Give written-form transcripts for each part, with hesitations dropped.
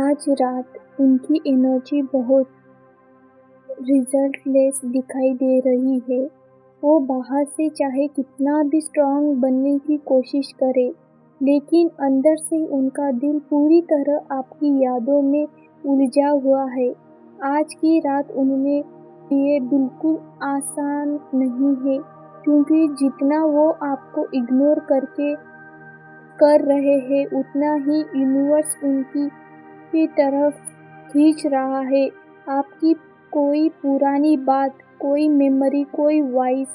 आज रात उनकी एनर्जी बहुत रिजल्टलेस दिखाई दे रही है। वो बाहर से चाहे कितना भी स्ट्रांग बनने की कोशिश करे, लेकिन अंदर से उनका दिल पूरी तरह आपकी यादों में उलझा हुआ है। आज की रात उनके लिए बिल्कुल आसान नहीं है, क्योंकि जितना वो आपको इग्नोर कर रहे हैं, उतना ही यूनिवर्स उनकी की तरफ खींच रहा है। आपकी कोई पुरानी बात, कोई मेमोरी, कोई वॉइस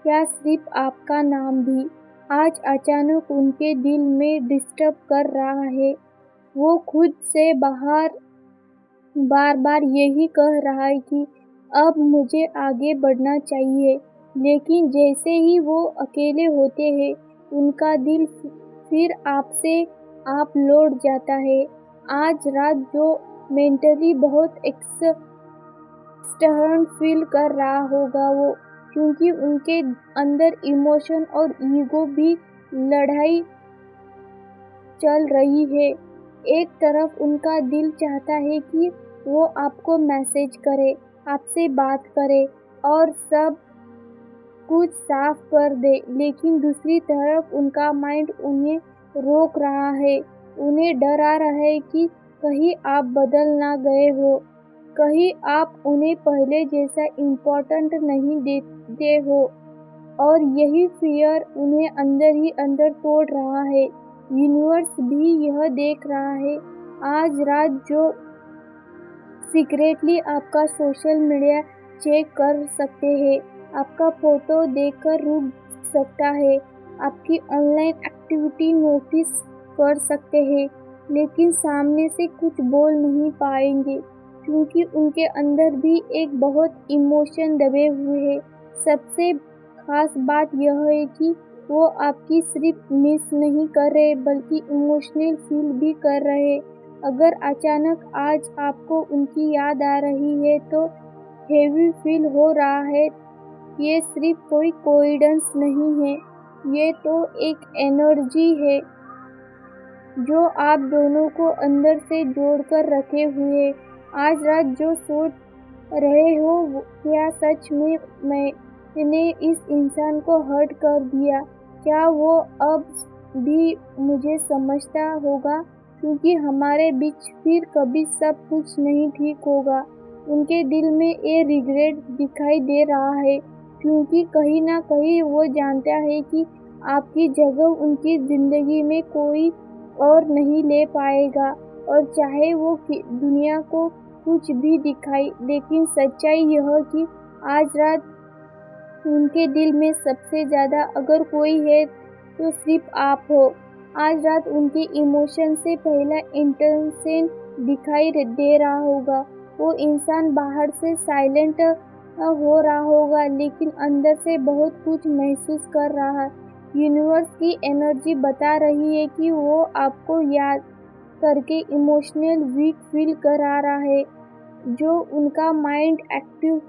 या सिर्फ आपका नाम भी आज अचानक उनके दिल में डिस्टर्ब कर रहा है। वो खुद से बार बार यही कह रहा है कि अब मुझे आगे बढ़ना चाहिए, लेकिन जैसे ही वो अकेले होते हैं, उनका दिल फिर आपसे आप लौट जाता है। आज रात जो मेंटली बहुत एक्सटर्न फील कर रहा होगा वो, क्योंकि उनके अंदर इमोशन और ईगो भी लड़ाई चल रही है। एक तरफ उनका दिल चाहता है कि वो आपको मैसेज करे, आपसे बात करे और सब कुछ साफ कर दे, लेकिन दूसरी तरफ उनका माइंड उन्हें रोक रहा है। उन्हें डर आ रहा है कि कहीं आप बदल ना गए हो, कहीं आप उन्हें पहले जैसा इम्पोर्टेंट नहीं देते हो, और यही फियर उन्हें अंदर ही अंदर तोड़ रहा है। यूनिवर्स भी यह देख रहा है। आज रात जो सीक्रेटली आपका सोशल मीडिया चेक कर सकते हैं, आपका फोटो देखकर रुक सकता है, आपकी ऑनलाइन एक्टिविटी नोटिस कर सकते हैं, लेकिन सामने से कुछ बोल नहीं पाएंगे, क्योंकि उनके अंदर भी एक बहुत इमोशन दबे हुए हैं। सबसे खास बात यह है कि वो आपकी सिर्फ मिस नहीं कर रहे, बल्कि इमोशनल फील भी कर रहे। अगर अचानक आज आपको उनकी याद आ रही है तो हेवी फील हो रहा है, ये सिर्फ कोई कोइंसिडेंस नहीं है, ये तो एक एनर्जी है जो आप दोनों को अंदर से जोड़कर रखे हुए। आज रात जो सोच रहे हो, क्या सच में मैंने इस इंसान को हर्ट कर दिया? क्या वो अब भी मुझे समझता होगा? क्योंकि हमारे बीच फिर कभी सब कुछ नहीं ठीक होगा। उनके दिल में ये रिग्रेट दिखाई दे रहा है, क्योंकि कहीं ना कहीं वो जानता है कि आपकी जगह उनकी जिंदगी में कोई और नहीं ले पाएगा, और चाहे वो दुनिया को कुछ भी दिखाई, लेकिन सच्चाई यह कि आज रात उनके दिल में सबसे ज्यादा अगर कोई है तो सिर्फ आप हो। आज रात उनके इमोशन से पहला इंटेंशन दिखाई दे रहा होगा। वो इंसान बाहर से साइलेंट हो रहा होगा, लेकिन अंदर से बहुत कुछ महसूस कर रहा है। यूनिवर्स की एनर्जी बता रही है कि वो आपको याद करके इमोशनल वीक फील करा रहा है। जो उनका माइंड एक्टिव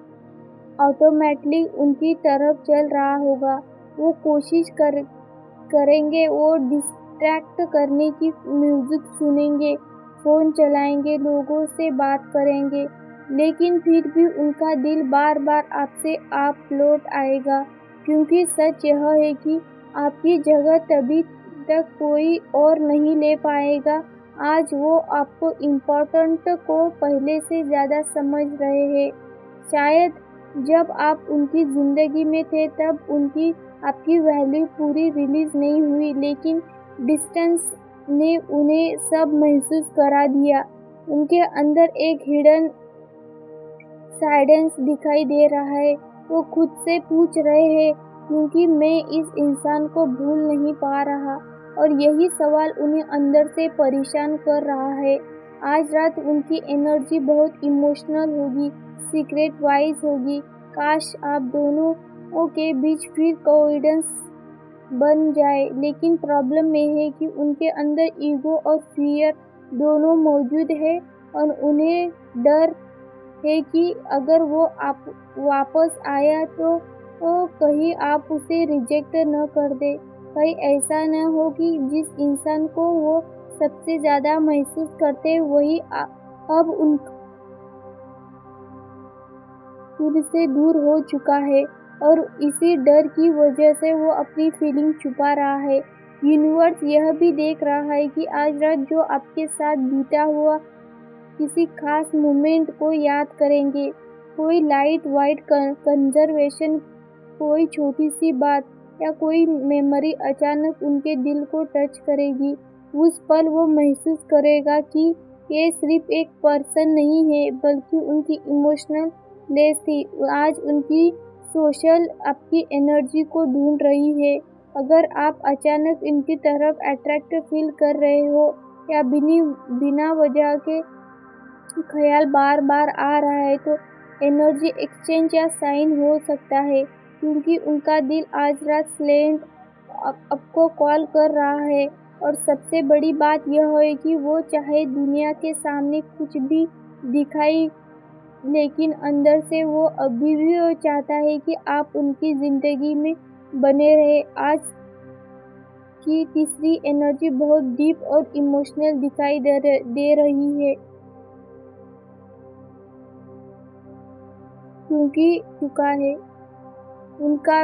ऑटोमेटिकली उनकी तरफ चल रहा होगा। वो कोशिश करेंगे, वो डिस्ट्रैक्ट करने की म्यूजिक सुनेंगे, फोन चलाएंगे, लोगों से बात करेंगे, लेकिन फिर भी उनका दिल बार बार आपसे आप लौट आएगा, क्योंकि सच यह है कि आपकी जगह तभी तक कोई और नहीं ले पाएगा। आज वो आपको इम्पोर्टेंट को पहले से ज़्यादा समझ रहे हैं। शायद जब आप उनकी ज़िंदगी में थे तब आपकी वैल्यू पूरी रिलीज नहीं हुई, लेकिन डिस्टेंस ने उन्हें सब महसूस करा दिया। उनके अंदर एक हिडन साइलेंस दिखाई दे रहा है। वो खुद से पूछ रहे हैं, क्योंकि मैं इस इंसान को भूल नहीं पा रहा, और यही सवाल उन्हें अंदर से परेशान कर रहा है। आज रात उनकी एनर्जी बहुत इमोशनल होगी, सीक्रेट वाइज होगी। काश आप दोनों के बीच फिर कोइंसिडेंस बन जाए, लेकिन प्रॉब्लम ये है कि उनके अंदर ईगो और फियर दोनों मौजूद है, और उन्हें डर है कि अगर वो आप वापस आया तो कहीं आप उसे रिजेक्ट न कर दे। कहीं ऐसा न हो कि जिस इंसान को वो सबसे ज़्यादा महसूस करते वही अब उनसे दूर हो चुका है और इसी डर की वजह से वो अपनी फीलिंग छुपा रहा है। यूनिवर्स यह भी देख रहा है कि आज रात जो आपके साथ बीता हुआ किसी खास मोमेंट को याद करेंगे, कोई लाइट वाइट कंजर्वेशन, कोई छोटी सी बात या कोई मेमोरी अचानक उनके दिल को टच करेगी। उस पल वो महसूस करेगा कि ये सिर्फ एक पर्सन नहीं है बल्कि उनकी इमोशनल लेस थी। आज उनकी सोशल आपकी एनर्जी को ढूंढ रही है। अगर आप अचानक इनकी तरफ अट्रैक्ट फील कर रहे हो या बिना वजह के ख्याल बार बार आ रहा है तो एनर्जी एक्सचेंज या साइन हो सकता है, क्योंकि उनका दिल आज रात स्लेंट आपको कॉल कर रहा है। और सबसे बड़ी बात यह है कि वो चाहे दुनिया के सामने कुछ भी दिखाई, लेकिन अंदर से वो अभी भी वो चाहता है कि आप उनकी जिंदगी में बने रहे। आज की तीसरी एनर्जी बहुत डीप और इमोशनल दिखाई दे रही है, क्योंकि चुका है उनका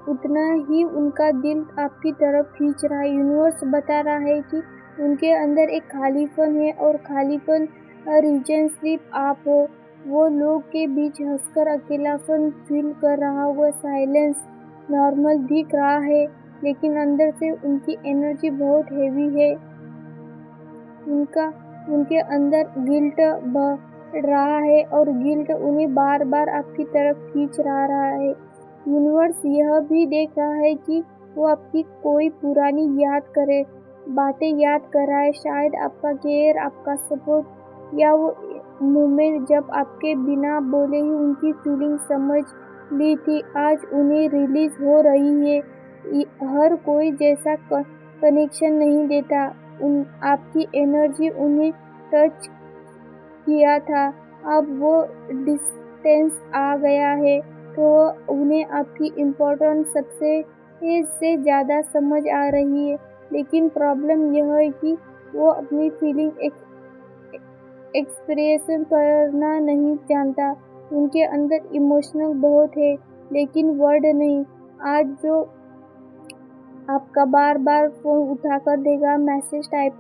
उतना ही उनका दिल आपकी तरफ खींच रहा है। यूनिवर्स बता रहा है कि उनके अंदर एक खालीपन है और खालीपन रीजन सिर्फ आप हो। वो लोग के बीच हंसकर अकेलापन फील कर रहा हुआ साइलेंस नॉर्मल दिख रहा है, लेकिन अंदर से उनकी एनर्जी बहुत हेवी है। उनके अंदर गिल्ट बढ़ रहा है और गिल्ट उन्हें बार बार आपकी तरफ खींच रहा है। यूनिवर्स यह भी देख रहा है कि वो आपकी कोई पुरानी बातें याद कर रहा है, शायद आपका केयर, आपका सपोर्ट या वो मोमेंट जब आपके बिना बोले ही उनकी फीलिंग समझ ली थी, आज उन्हें रिलीज हो रही है। हर कोई जैसा कनेक्शन नहीं देता। आपकी एनर्जी उन्हें टच किया था, अब वो डिस्टेंस आ गया है तो उन्हें आपकी इम्पोर्टेंस सबसे से ज़्यादा समझ आ रही है। लेकिन प्रॉब्लम यह है कि वो अपनी फीलिंग एक्सप्रेस करना नहीं जानता। उनके अंदर इमोशनल बहुत है लेकिन वर्ड नहीं। आज जो आपका बार बार फोन उठा कर देगा, मैसेज टाइप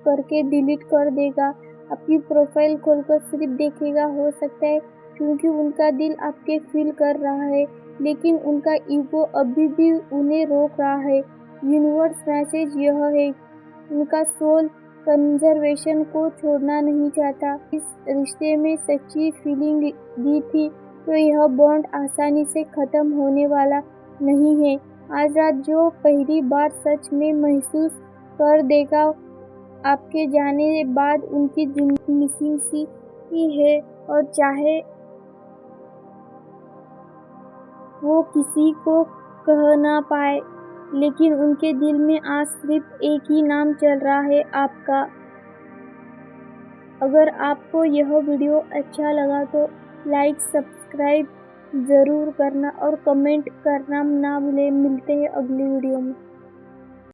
करके डिलीट कर देगा, आपकी प्रोफाइल खोलकर सिर्फ देखेगा, हो सकता है क्योंकि उनका दिल आपके फील कर रहा है, लेकिन उनका ईगो अभी भी उन्हें रोक रहा है। यूनिवर्स मैसेज यह है, उनका सोल कंजर्वेशन को छोड़ना नहीं चाहता। इस रिश्ते में सच्ची फीलिंग दी थी तो यह बॉन्ड आसानी से खत्म होने वाला नहीं है। आज रात जो पहली बार सच में महसूस कर देगा आपके जाने के बाद उनकी जिंदगी मिसिंग सी है, और चाहे वो किसी को कह ना पाए, लेकिन उनके दिल में आज सिर्फ एक ही नाम चल रहा है, आपका। अगर आपको यह वीडियो अच्छा लगा तो लाइक सब्सक्राइब ज़रूर करना और कमेंट करना ना भूलें। मिलते हैं अगली वीडियो में।